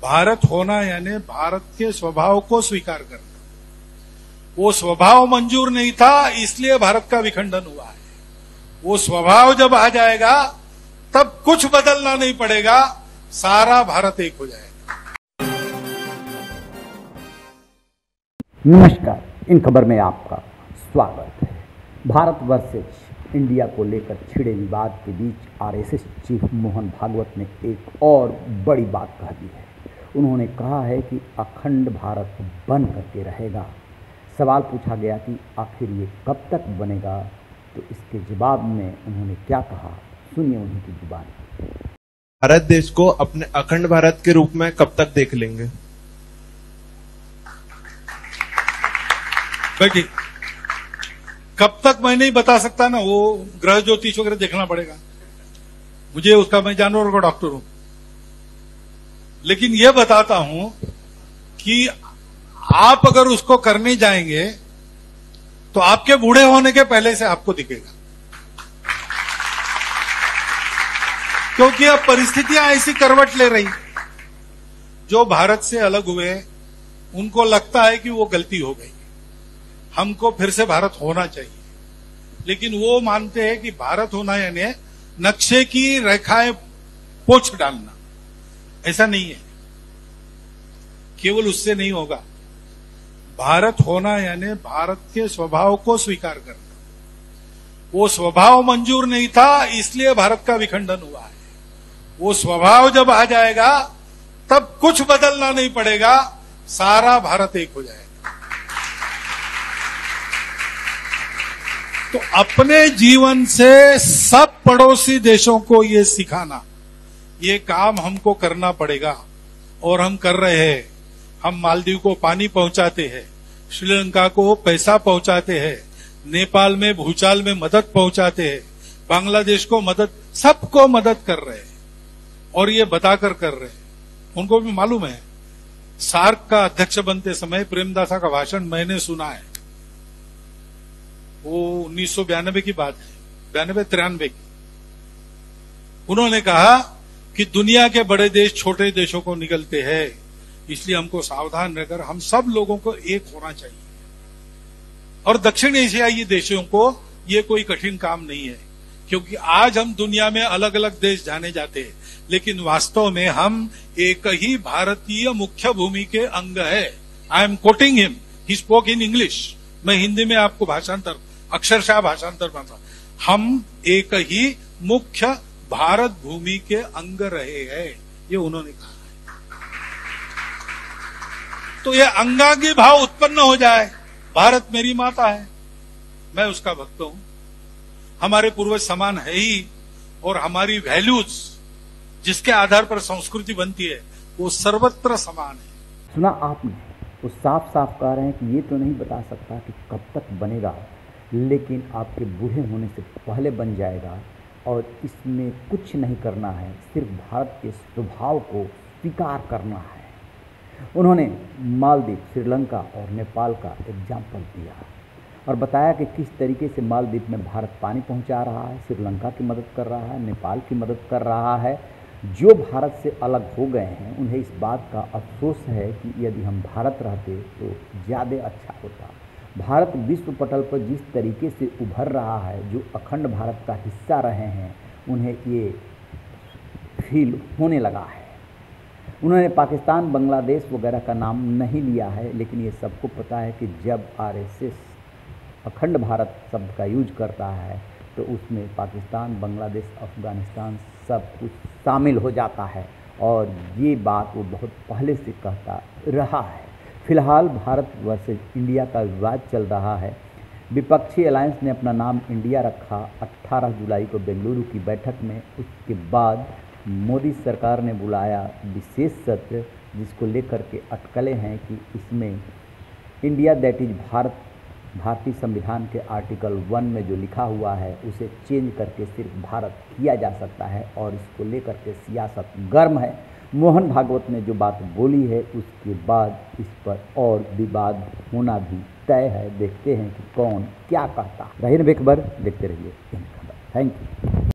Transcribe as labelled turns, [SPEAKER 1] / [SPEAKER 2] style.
[SPEAKER 1] भारत होना यानी भारत के स्वभाव को स्वीकार करना। वो स्वभाव मंजूर नहीं था, इसलिए भारत का विखंडन हुआ है। वो स्वभाव जब आ जाएगा तब कुछ बदलना नहीं पड़ेगा, सारा भारत एक हो जाएगा।
[SPEAKER 2] नमस्कार, इन खबर में आपका स्वागत है। भारत वर्सेज इंडिया को लेकर छिड़े विवाद के बीच आरएसएस चीफ मोहन भागवत ने एक और बड़ी बात कह दी है। उन्होंने कहा है कि अखंड भारत बन करके रहेगा। सवाल पूछा गया कि आखिर ये कब तक बनेगा, तो इसके जवाब में उन्होंने क्या कहा, सुनिए उन्हीं की जुबानी।
[SPEAKER 3] भारत देश को अपने अखंड भारत के रूप में कब तक देख लेंगे?
[SPEAKER 1] देखिए, कब तक मैं नहीं बता सकता ना, वो ग्रह ज्योतिष वगैरह देखना पड़ेगा मुझे, उसका मैं जानवरों का डॉक्टर हूं। लेकिन यह बताता हूं कि आप अगर उसको करने जाएंगे तो आपके बूढ़े होने के पहले से आपको दिखेगा, क्योंकि अब परिस्थितियां ऐसी करवट ले रही। जो भारत से अलग हुए उनको लगता है कि वो गलती हो गई, हमको फिर से भारत होना चाहिए। लेकिन वो मानते हैं कि भारत होना यानी नक्शे की रेखाएं पोंछ डालना। ऐसा नहीं है, केवल उससे नहीं होगा। भारत होना यानी भारत के स्वभाव को स्वीकार करना। वो स्वभाव मंजूर नहीं था, इसलिए भारत का विखंडन हुआ है। वो स्वभाव जब आ जाएगा तब कुछ बदलना नहीं पड़ेगा, सारा भारत एक हो जाएगा। तो अपने जीवन से सब पड़ोसी देशों को ये सिखाना, ये काम हमको करना पड़ेगा और हम कर रहे हैं। हम मालदीव को पानी पहुंचाते हैं, श्रीलंका को पैसा पहुंचाते हैं, नेपाल में भूचाल में मदद पहुंचाते हैं, बांग्लादेश को मदद, सबको मदद कर रहे हैं और ये बताकर कर रहे हैं। उनको भी मालूम है। सार्क का अध्यक्ष बनते समय प्रेमदासा का भाषण मैंने सुना है। वो 1992 की बात है, 92-93 की। उन्होंने कहा कि दुनिया के बड़े देश छोटे देशों को निगलते हैं, इसलिए हमको सावधान रहकर हम सब लोगों को एक होना चाहिए। और दक्षिण एशियाई देशों को ये कोई कठिन काम नहीं है, क्योंकि आज हम दुनिया में अलग अलग देश जाने जाते हैं, लेकिन वास्तव में हम एक ही भारतीय मुख्य भूमि के अंग है। I am quoting him, he spoke in English. मैं हिंदी में आपको भाषांतर, अक्षरशः भाषांतर बनता। हम एक ही मुख्य भारत भूमि के अंग रहे हैं, ये उन्होंने कहा है। तो ये अंगांगी भाव उत्पन्न हो जाए। भारत मेरी माता है, मैं उसका भक्त हूं। हमारे पूर्वज समान है ही, और हमारी वैल्यूज जिसके आधार पर संस्कृति बनती है वो सर्वत्र समान है।
[SPEAKER 2] सुना आपने, वो साफ साफ कह रहे हैं कि ये तो नहीं बता सकता कि कब तक बनेगा, लेकिन आपके बूढ़े होने से पहले बन जाएगा और इसमें कुछ नहीं करना है, सिर्फ भारत के स्वभाव को स्वीकार करना है। उन्होंने मालदीव, श्रीलंका और नेपाल का एग्जाम्पल दिया और बताया कि किस तरीके से मालदीव में भारत पानी पहुंचा रहा है, श्रीलंका की मदद कर रहा है, नेपाल की मदद कर रहा है। जो भारत से अलग हो गए हैं उन्हें इस बात का अफसोस है कि यदि हम भारत रहते तो ज़्यादा अच्छा होता। भारत विश्व पटल पर जिस तरीके से उभर रहा है, जो अखंड भारत का हिस्सा रहे हैं, उन्हें ये फील होने लगा है। उन्होंने पाकिस्तान, बांग्लादेश वगैरह का नाम नहीं लिया है, लेकिन ये सबको पता है कि जब आरएसएस अखंड भारत शब्द का यूज करता है तो उसमें पाकिस्तान, बांग्लादेश, अफगानिस्तान सब कुछ शामिल हो जाता है, और ये बात वो बहुत पहले से कहता रहा है। फिलहाल भारत वर्सेज इंडिया का विवाद चल रहा है। विपक्षी अलायंस ने अपना नाम इंडिया रखा 18 जुलाई को बेंगलुरु की बैठक में। उसके बाद मोदी सरकार ने बुलाया विशेष सत्र, जिसको लेकर के अटकलें हैं कि इसमें इंडिया दैट इज भारत, भारतीय संविधान के आर्टिकल 1 में जो लिखा हुआ है उसे चेंज करके सिर्फ भारत किया जा सकता है, और इसको लेकर के सियासत गर्म है। मोहन भागवत ने जो बात बोली है उसके बाद इस पर और विवाद होना भी तय है। देखते हैं कि कौन क्या कहता है। रही बेखबर, देखते रहिए इन खबर। Thank you.